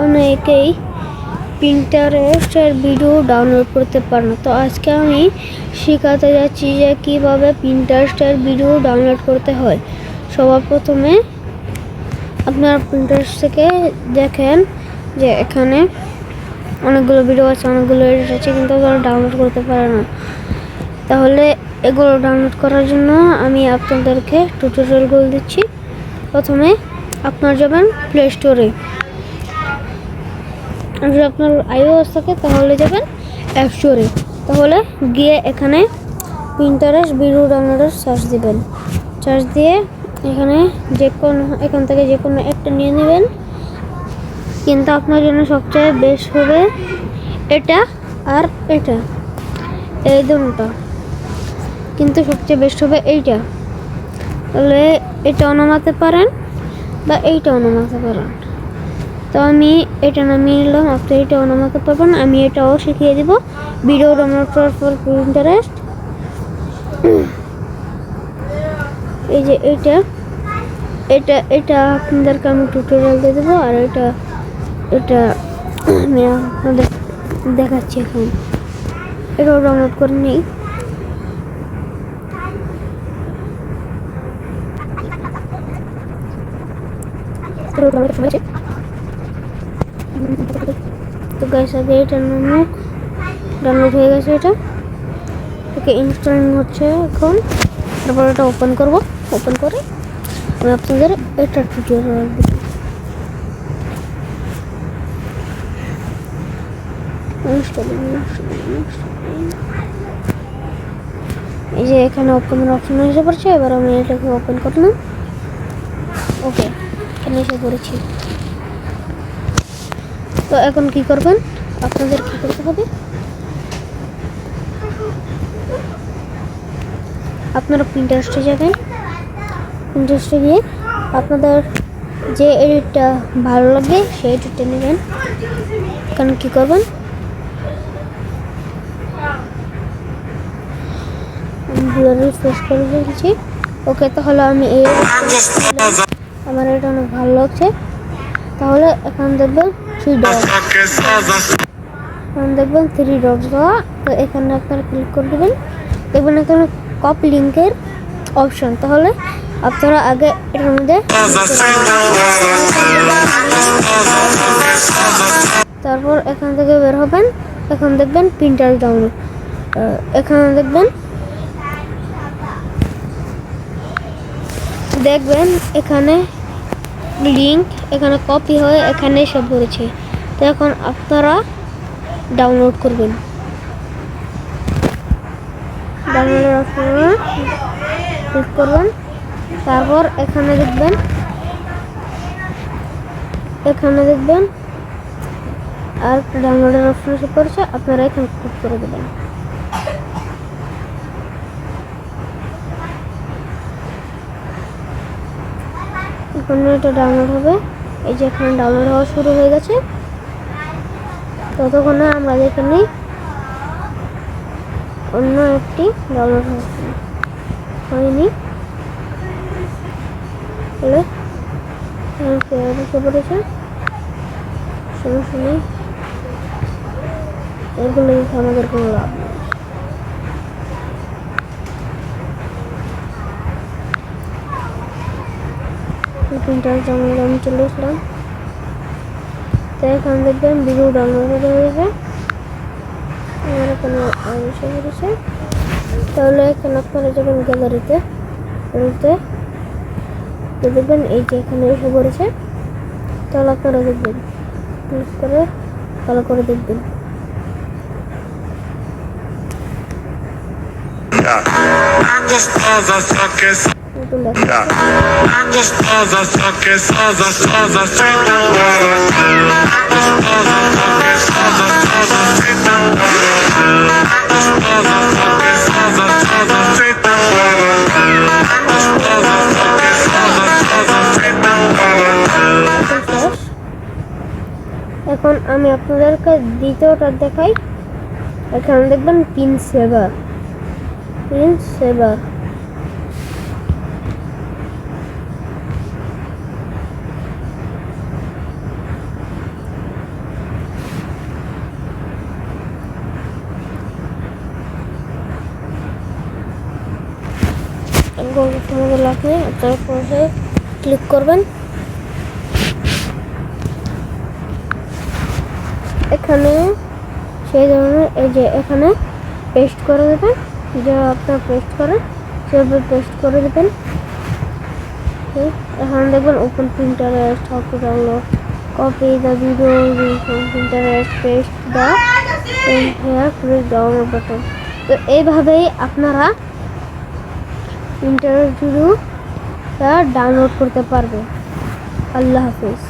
অনেকেই পিন্টারেস্টের video download করতে পারে না। তো আজকে আমি শেখাতে যাচ্ছি যে কিভাবে পিন্টারেস্টের ভিডিও ডাউনলোড করতে হয়। সবার প্রথমে আপনার পিন্টারেস্ট থেকে দেখেন যে এখানে অনেকগুলো ভিডিও আছে, অনেকগুলো এডিট আছে, কিন্তু ওগুলো ডাউনলোড করতে পারে না। তাহলে এগুলো ডাউনলোড করার জন্য আমি আপনাদেরকে টিউটোরিয়ালগুলো দিচ্ছি। প্রথমে আপনার যাবেন প্লে স্টোরে। যদি আপনার iOS থাকে তাহলে যাবেন অ্যাপ স্টোরে। তাহলে গিয়ে এখানে পিন্টারেস্ট ভিডিও ডাউনলোডার সার্চ দিবেন। সার্চ দিয়ে এখান থেকে যে কোনো একটা নিয়ে নেবেন। কিন্তু আপনার জন্য সবচেয়ে বেস্ট হবে এটা আর এটা, এই দুটো, কিন্তু সবচেয়ে বেস্ট হবে এইটা। তাহলে এটাও নামাতে পারেন বা এইটাও নামাতে পারেন। তো আমি এটা নামিয়ে নিলাম, আপনি এটাও নামাতে পারবেন। আমি এটাও শিখিয়ে দিব ভিডিও ডাউনলোড করার পর পিন্টারেস্ট। এই যে এটা আপনাদেরকে আমি টিউটোরিয়াল দিয়ে দেবো, আর এটা আমি আপনাদের দেখাচ্ছি। এখন এটাও ডাউনলোড করে নিই। তো গাইস আগে এটা ডাউনলোড হয়ে গেছে। এটাকে ইনস্টলিং হচ্ছে এখন। তারপর এটা ওপেন করব। ওপেন করে আমি আপনাদের এটা টিউটোরিয়াল দিব। এই যে এখানে ওপেনের অপশন এসে পড়ছে। এবার আমি এটাকে ওপেন করলাম। ওকে, এখানে এসে পড়েছি। তো এখন কি করবেন, আপনাদের কি করতে হবে, আপনারা পিন্টারেস্টে যাবেন। পিন্টারেস্টে গিয়ে আপনাদের যে এডিটটা ভালো লাগে সেই এডিটটা নেবেন। এখানে কি করবেন, রিফ্রেশ করে ফেলছি। ওকে, তাহলে আমি আমার এটা অনেক ভালো লাগছে। তাহলে এখন দেখবেন থ্রি ডটস দেওয়া। তো এখানে আপনারা ক্লিক করে দেবেন। দেখবেন এখানে কপি লিঙ্কের অপশন। তাহলে আপনারা আগে এটার মধ্যে তারপর এখান থেকে বের হবেন। এখন দেখবেন পিন্টারেস্ট ডাউনলোড। এখানে দেখবেন এখানে লিঙ্ক এখানে কপি হয়ে এখানে এসে পড়েছে। তো এখন আপনারা ডাউনলোড করবেন। ডাউনলোডের অপশনে ক্লিক করবেন। তারপর এখানে দেখবেন আর ডাউনলোডের অপশন এসে পড়েছে। আপনারা এখানে ক্লিক করে দেবেন। এখন এটা ডাউনলোড হবে। এই যে এখানে ডাউনলোড হওয়া শুরু হয়ে গেছে। ততক্ষণে আমরা দেখে নিই অন্য একটি ডাউনলোড হয়নি। বলে পড়েছে, সমস্যা নেই। এগুলো আমাদের কোনো লাভ নেই। পিন্টারেস্ট ডাউনলোড আমি চলে আসলাম। তো এখানে দেখবেন ভিডিও ডাউনলোড হয়ে গেছে। আমার এখানে এসে পড়েছে। তাহলে এখানে আপনারা যাবেন গ্যালারিতে। দেখবেন এই যে এখানে এসে পড়েছে। তাহলে আপনারা দেখবেন, ক্লিক করে ভালো করে দেখবেন। এখন আমি আপনাদেরকে দ্বিতীয়টা দেখাই। এখানে দেখবেন পিন সেভার। সময় লাগবে, তারপরে ক্লিক করবেন। এখানে সেই ধরনের এই যে এখানে পেস্ট করে দেবেন, যে আপনার পেস্ট করে সেভাবে পেস্ট করে দেবেন। এখানে দেখবেন open Pinterest, how to download, copy the video from Pinterest, paste the print here, click download button. তো এইভাবেই আপনারা প্রিন্টারেস্ট ভিডিওটা ডাউনলোড করতে পারবেন। আল্লাহ হাফিজ।